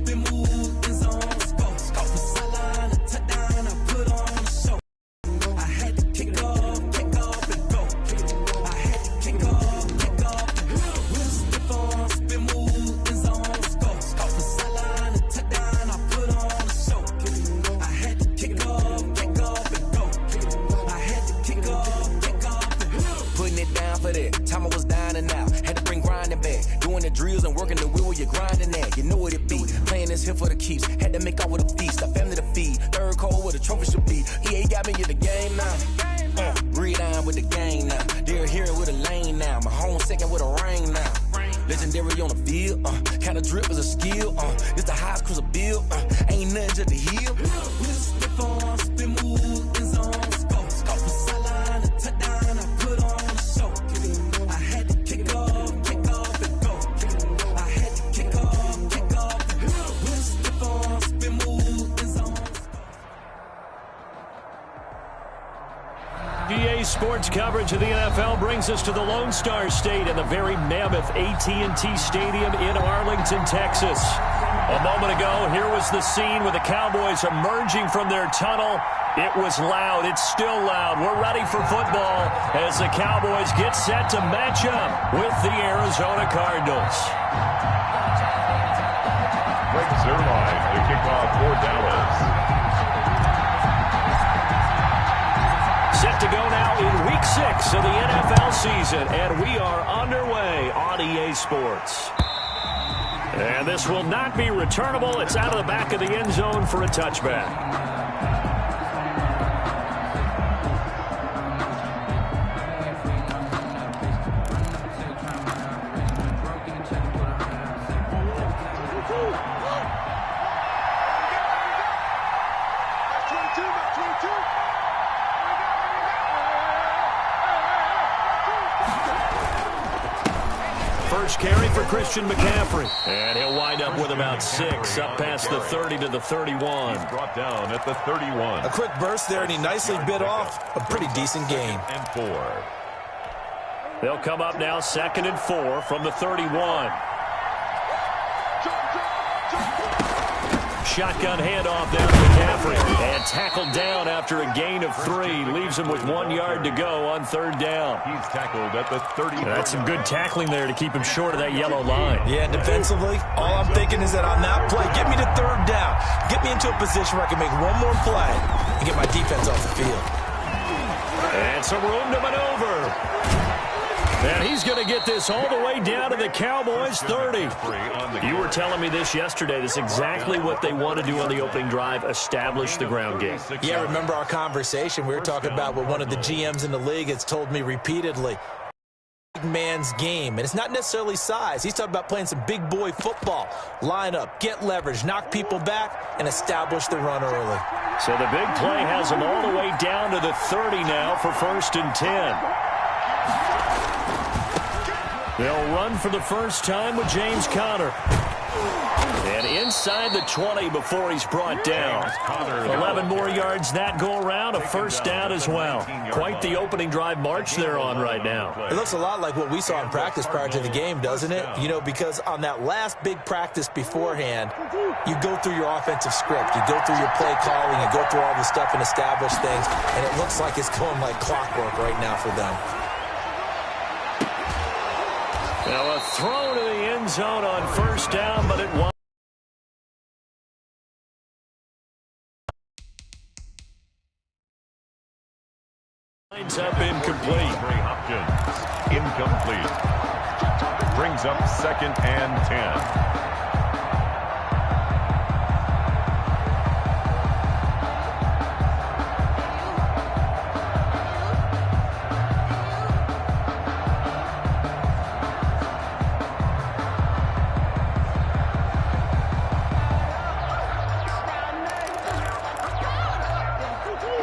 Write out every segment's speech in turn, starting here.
spin move, end zone, score. Off the sideline, a touchdown, I put on a show. I had to kick off and go. I had to kick off and go. With a stiff arm, spin move, end zone, score. Off the sideline, a touchdown, I put on a show. I had to kick off and go. I had to kick off and go. Putting it down for that. Time I was down and out. Had to bring grinding back. Doing the drills and working the wheel where you're grinding at. You know what it be. Playing this here for the keeps. Had to make out with a feast. A family to feed. Third cold where the trophy should be. EA got me in the game now. Read on with the game now. They're here with a lane now. My home second with a ring now. Legendary on the field. Kind of drip is a skill. It's the highest cruiser bill. Ain't nothing just to heal. With a stiff arm, spin move, end zone, score. Off the sideline, a touchdown, I put on a show. I had to kick off and go. I had to kick off. With a stiff arm, spin move, end zone. GA Sports coverage of the NFL brings us to the Lone Star State and the very mammoth AT&T Stadium in Arlington, Texas. A moment ago, here was the scene with the Cowboys emerging from their tunnel. It was loud. It's still loud. We're ready for football as the Cowboys get set to match up with the Arizona Cardinals. Greg Zuerlein to kick off for Dallas. Set to go now in Week 6 of the NFL season, and we are underway on EA Sports. And this will not be returnable. It's out of the back of the end zone for a touchback. First carry for Christian McCaffrey. And he'll wind up with about 6, up past the 30 to the 31. He's brought down at the 31. A quick burst there, and he nicely bit off a pretty decent game. And 4. They'll come up now 2nd and 4 from the 31. Shotgun handoff down to McCaffrey. And tackled down after a gain of 3. Leaves him with 1 yard to go on 3rd down. He's tackled at the 30. That's some good tackling there to keep him short of that yellow line. Yeah, defensively, all I'm thinking is that on that play, get me to 3rd down. Get me into a position where I can make one more play and get my defense off the field. And some room to maneuver. And he's going to get this all the way down to the Cowboys' 30. You were telling me this yesterday. This is exactly what they want to do on the opening drive, establish the ground game. Yeah, remember our conversation? We were talking about what one of the GMs in the league has told me repeatedly. Big man's game. And it's not necessarily size. He's talking about playing some big boy football. Line up, get leverage, knock people back, and establish the run early. So the big play has them all the way down to the 30 now for 1st and 10. They'll run for the first time with James Conner. And inside the 20 before he's brought down. 11 more yards that go around, a first down as well. Quite the opening drive march they're on right now. It looks a lot like what we saw in practice prior to the game, doesn't it? You know, because on that last big practice beforehand, you go through your offensive script. You go through your play calling. You go through all the stuff and establish things. And it looks like it's going like clockwork right now for them. Now a throw to the end zone on 1st down, but it won't. Lines up incomplete. Hopkins, incomplete. Brings up 2nd and 10.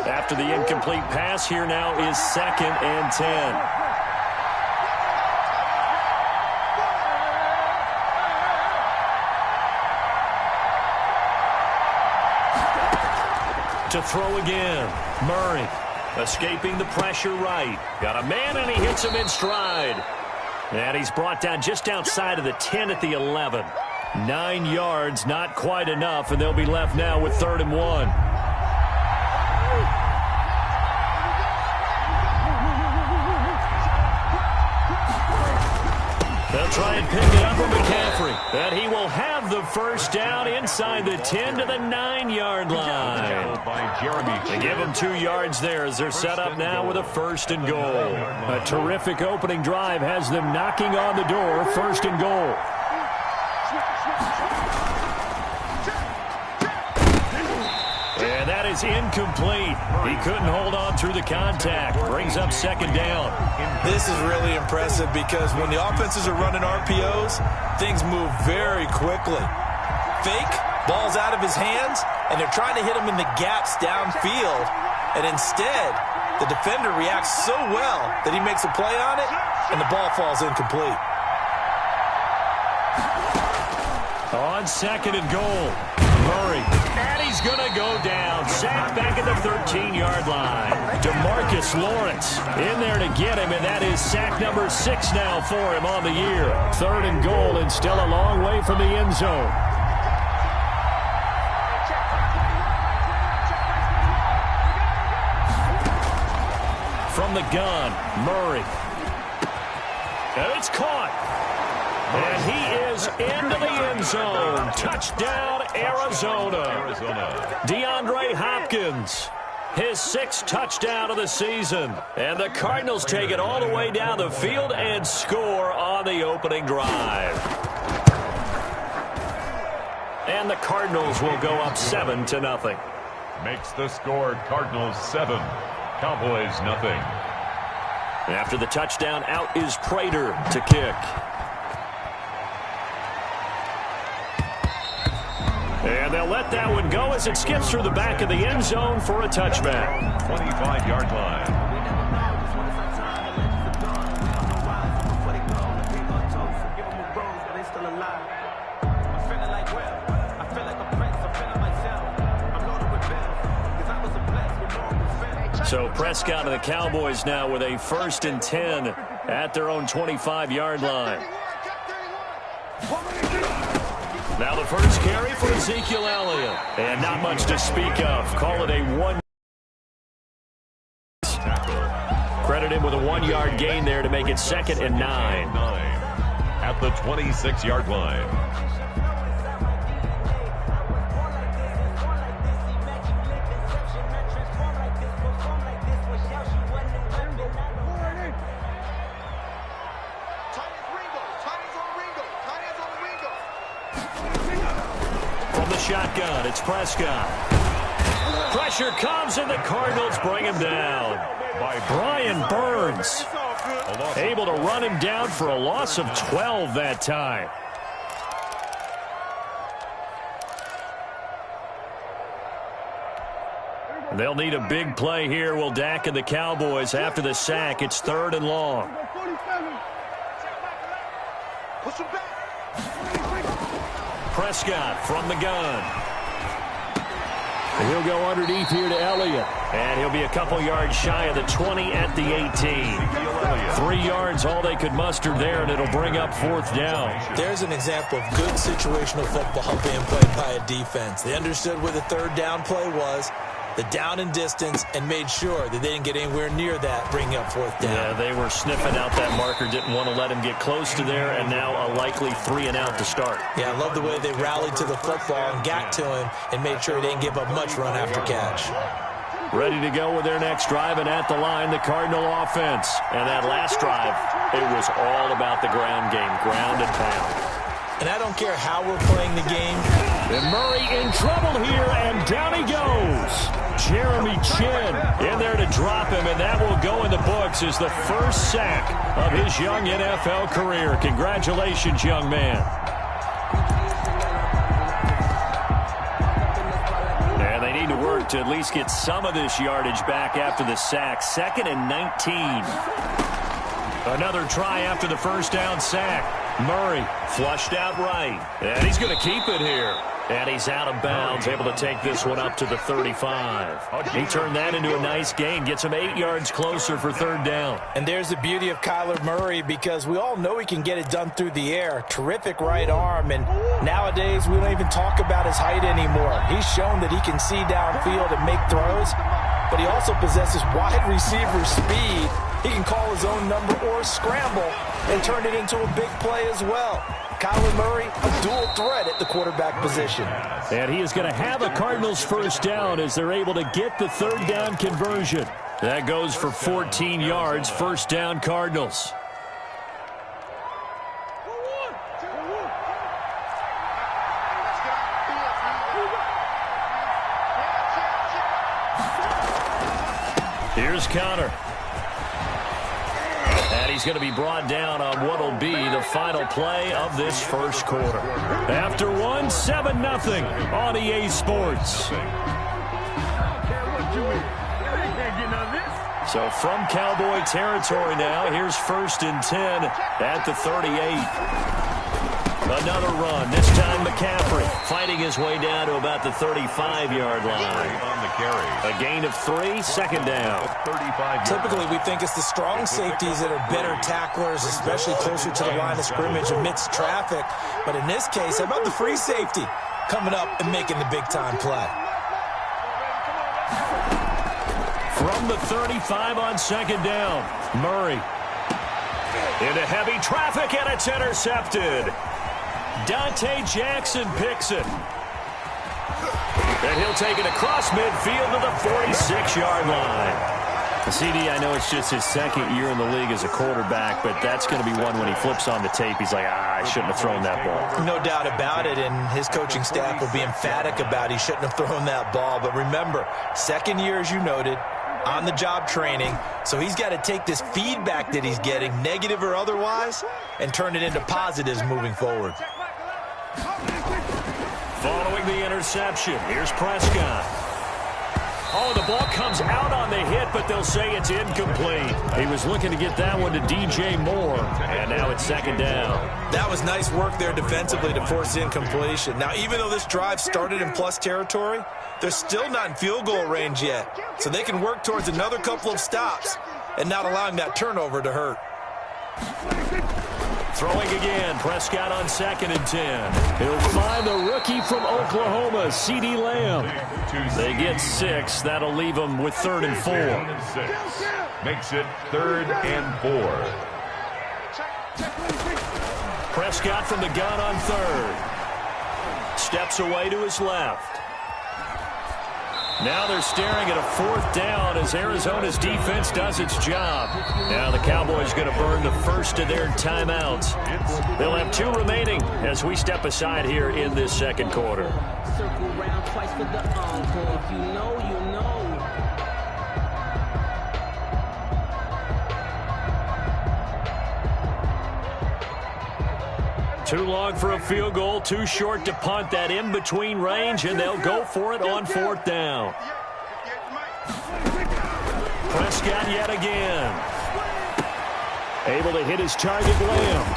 After the incomplete pass, here now is 2nd and 10. To throw again. Murray escaping the pressure right. Got a man, and he hits him in stride. And he's brought down just outside of the 10 at the 11. 9 yards, not quite enough, and they'll be left now with 3rd and 1. They'll try and pick it up from McCaffrey. And he will have the first down inside the 10 to the 9-yard line. They give him 2 yards there as they're set up now with a 1st and goal. A terrific opening drive has them knocking on the door, 1st and goal. And that is incomplete. He couldn't hold on through the contact. Brings up 2nd down. This is really impressive because when the offenses are running RPOs, things move very quickly. Fake, ball's out of his hands, and they're trying to hit him in the gaps downfield. And instead, the defender reacts so well that he makes a play on it, and the ball falls incomplete. On 2nd and goal, Murray. And he's going to go down. Sacked back at the 13-yard line. DeMarcus Lawrence in there to get him, and that is sack number 6 now for him on the year. 3rd and goal, and still a long way from the end zone. From the gun, Murray. And it's caught. And he is into the end zone. Touchdown, Arizona. DeAndre Hopkins, his 6th touchdown of the season. And the Cardinals take it all the way down the field and score on the opening drive. And the Cardinals will go up 7-0. Makes the score Cardinals 7, Cowboys nothing. After the touchdown, out is Prater to kick. And they'll let that one go as it skips through the back of the end zone for a touchback. 25-yard line. So Prescott and the Cowboys now with a 1st and 10 at their own 25-yard line. Now the first carry for Ezekiel Elliott. And not much to speak of. Call it a 1. Credit him with a 1-yard gain there to make it 2nd and 9. At the 26-yard line. Shotgun, it's Prescott. Pressure comes, and the Cardinals bring him down. By Brian Burns. Able to run him down for a loss of 12 that time. They'll need a big play here, will Dak and the Cowboys. After the sack, it's 3rd and long. Prescott from the gun. He'll go underneath here to Elliott. And he'll be a couple yards shy of the 20 at the 18. 3 yards, all they could muster there, and it'll bring up 4th down. There's an example of good situational football being played by a defense. They understood where the 3rd down play was, the down and distance, and made sure that they didn't get anywhere near that, bringing up 4th down. Yeah, they were sniffing out that marker, didn't want to let him get close to there, and now a likely 3 and out to start. Yeah, I love the way they rallied to the football and got to him and made sure they didn't give up much run after catch. Ready to go with their next drive, and at the line, the Cardinal offense. And that last drive, it was all about the ground game, ground and pound. And I don't care how we're playing the game. And Murray in trouble here, and down he goes. Jeremy Chin in there to drop him, and that will go in the books as the first sack of his young NFL career. Congratulations, young man. And they need to work to at least get some of this yardage back after the sack. 2nd and 19. Another try after the first down sack. Murray flushed out right. And he's going to keep it here. And he's out of bounds, able to take this one up to the 35. He turned that into a nice gain, gets him 8 yards closer for third down. And there's the beauty of Kyler Murray, because we all know he can get it done through the air. Terrific right arm, and nowadays we don't even talk about his height anymore. He's shown that he can see downfield and make throws, but he also possesses wide receiver speed. He can call his own number or scramble and turn it into a big play as well. Kyler Murray, a dual threat at the quarterback position. And he is going to have a Cardinals first down as they're able to get the third down conversion. That goes for 14 yards, first down Cardinals. Here's Connor. And he's going to be brought down on what will be the final play of this first quarter. After one, 7-0 on EA Sports. So from Cowboy territory now, here's 1st and 10 at the 38. Another run, this time McCaffrey fighting his way down to about the 35-yard line. A gain of 3, second down. Typically, we think it's the strong safeties that are better tacklers, especially closer to the line of scrimmage amidst traffic. But in this case, how about the free safety coming up and making the big-time play? From the 35 on second down, Murray. Into heavy traffic, and it's intercepted. Dante Jackson picks it. And he'll take it across midfield to the 46-yard line. CD, I know it's just his second year in the league as a quarterback, but that's going to be one when he flips on the tape, he's like, I shouldn't have thrown that ball. No doubt about it, and his coaching staff will be emphatic about he shouldn't have thrown that ball. But remember, second year, as you noted, on-the-job training, so he's got to take this feedback that he's getting, negative or otherwise, and turn it into positives moving forward. Following the interception, here's Prescott. Oh, the ball comes out on the hit, but they'll say it's incomplete. He was looking to get that one to DJ Moore, and now it's second down. That was nice work there defensively to force incompletion. Now, even though this drive started in plus territory, they're still not in field goal range yet, so they can work towards another couple of stops and not allowing that turnover to hurt. Throwing again, Prescott on 2nd and 10. He'll find the rookie from Oklahoma, CeeDee Lamb. They get 6. That'll leave them with 3rd and 4. Makes it 3rd and 4. Prescott from the gun on 3rd. Steps away to his left. Now they're staring at a 4th down as Arizona's defense does its job. Now the Cowboys going to burn the first of their timeouts. They'll have 2 remaining as we step aside here in this second quarter. Circle round twice for the encore. If you know, you know. Too long for a field goal, too short to punt. That in-between range, and they'll go for it on 4th down. Prescott yet again. Able to hit his target, Lamb.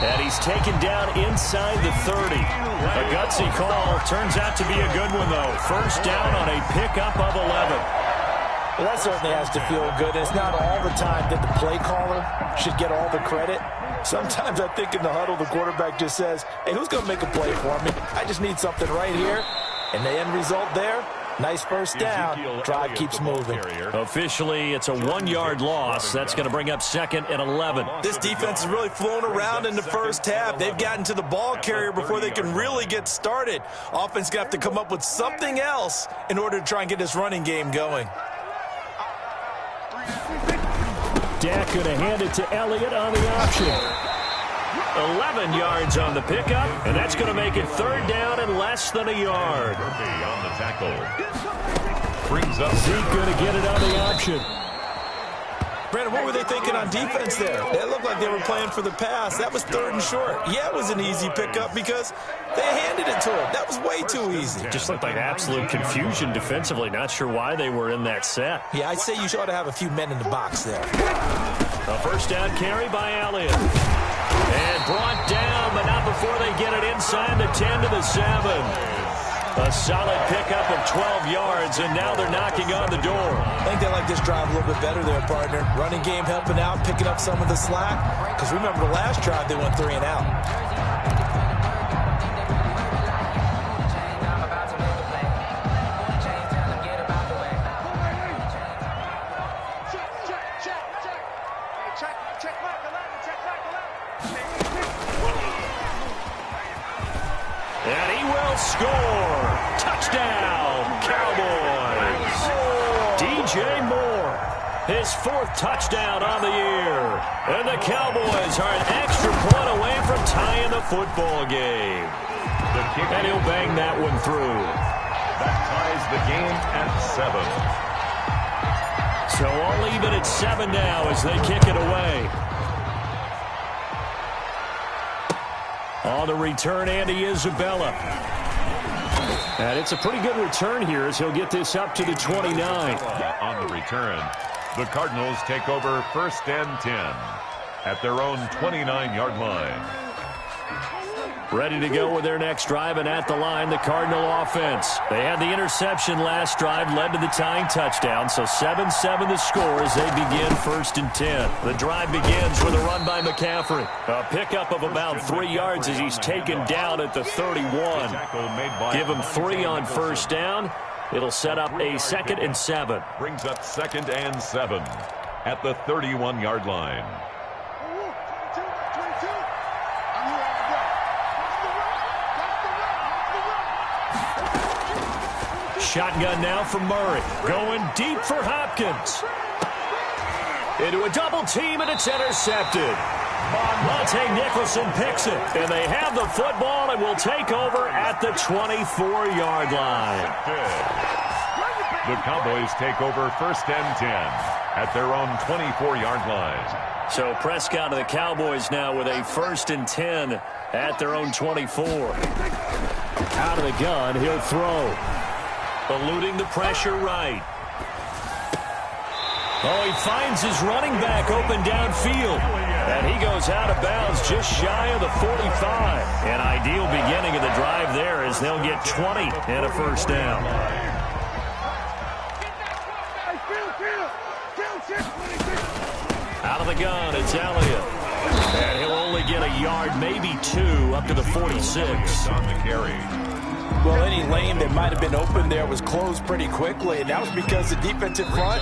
And he's taken down inside the 30. A gutsy call. Turns out to be a good one, though. First down on a pickup of 11. Well, that certainly has to feel good. It's not all the time that the play caller should get all the credit. Sometimes I think in the huddle, the quarterback just says, hey, who's going to make a play for me? I just need something right here. And the end result there, nice first down. Drive keeps moving. Officially, it's a 1-yard loss. That's going to bring up 2nd and 11. This defense has really flown around in the first half. They've gotten to the ball carrier before they can really get started. Offense going to have to come up with something else in order to try and get this running game going. Dak going to hand it to Elliott on the option. 11 yards on the pickup, and that's going to make it 3rd down and less than a yard. On the tackle. Brings up Zeke going to get it on the option. Brandon, what were they thinking on defense there? They looked like they were playing for the pass. That was 3rd and short. Yeah, it was an easy pickup because they handed it to him. That was way too easy. Just looked like absolute confusion defensively. Not sure why they were in that set. Yeah, I'd say you ought to have a few men in the box there. A first down carry by Elliott. And brought down, but not before they get it inside the 10 to the 7. A solid pickup of 12 yards, and now they're knocking on the door. I think they like this drive a little bit better there, partner. Running game helping out, picking up some of the slack. Because remember the last drive, they went 3 and out. And he will score. Touchdown, Cowboys. DJ Moore, his 4th touchdown on the year. And the Cowboys are an extra point away from tying the football game. And he'll bang that one through. That ties the game at 7. So all even at 7 now as they kick it away. On the return, Andy Isabella. And it's a pretty good return here as he'll get this up to the 29. On the return, the Cardinals take over 1st and 10 at their own 29-yard line. Ready to go with their next drive, and at the line, the Cardinal offense. They had the interception last drive, led to the tying touchdown, so 7-7 the score as they begin 1st and 10. The drive begins with a run by McCaffrey. A pickup of about 3 yards as he's taken down at the 31. Give him 3 on 1st down. It'll set up a 2nd and 7. Brings up 2nd and 7 at the 31-yard line. Shotgun now for Murray. Going deep for Hopkins. Into a double team, and it's intercepted. Monte Nicholson picks it, and they have the football and will take over at the 24-yard line. The Cowboys take over 1st and 10 at their own 24-yard line. So Prescott of the Cowboys now with a 1st and 10 at their own 24. Out of the gun, he'll throw. Eluding the pressure right. Oh, he finds his running back open downfield. And he goes out of bounds just shy of the 45. An ideal beginning of the drive there as they'll get 20 and a 1st down. Out of the gun, it's Elliott. And he'll only get a yard, maybe 2, up to the 46. On the carry. Well, any lane that might have been open there was closed pretty quickly, and that was because the defensive front,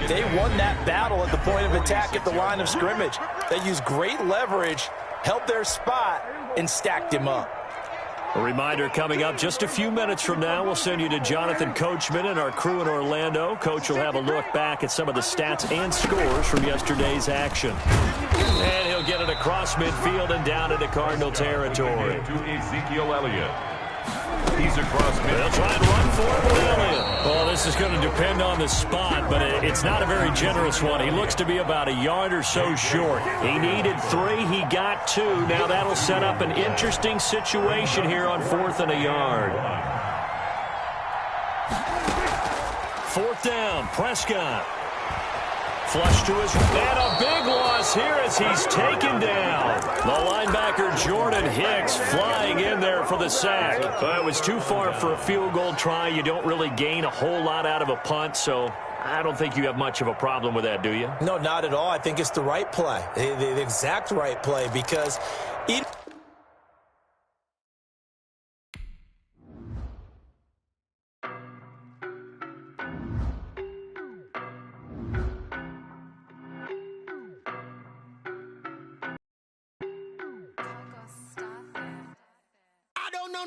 they won that battle at the point of attack at the line of scrimmage. They used great leverage, held their spot, and stacked him up. A reminder coming up just a few minutes from now, we'll send you to Jonathan Coachman and our crew in Orlando. Coach will have a look back at some of the stats and scores from yesterday's action. And he'll get it across midfield and down into Cardinal territory. To Ezekiel Elliott. He's across midfield. They'll try and run for it with Elliott. Well, this is going to depend on the spot, but it's not a very generous one. He looks to be about a yard or so short. He needed 3. He got 2. Now that'll set up an interesting situation here on 4th and a yard. 4th down, Prescott. Flush to his, and a big loss here as he's taken down. The linebacker Jordan Hicks flying in there for the sack. But it was too far for a field goal try. You don't really gain a whole lot out of a punt, so I don't think you have much of a problem with that, do you? No, not at all. I think it's the right play, the exact right play, because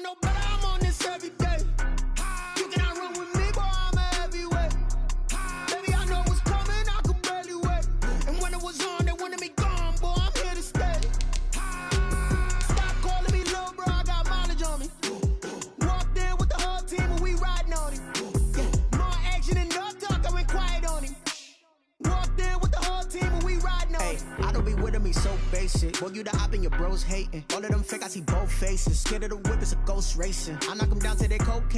No, but I'm on this every day. You cannot run with me, boy, I'm a heavyweight. Baby, I know what's coming, I could barely wait. And when it was on, they wanted me gone, boy, I'm here to stay. Stop calling me little bro, I got mileage on me. Walked in with the whole team and we riding on him. Yeah, more action and no talk, I went quiet on him. Walked in with the whole team and we riding on him. I don't be with him, he's so basic. Boy, you the op and your bros hating. All of them fake, I see both faces. Scared of the whip, it's a ghost racing. I knock them down to their cocaine.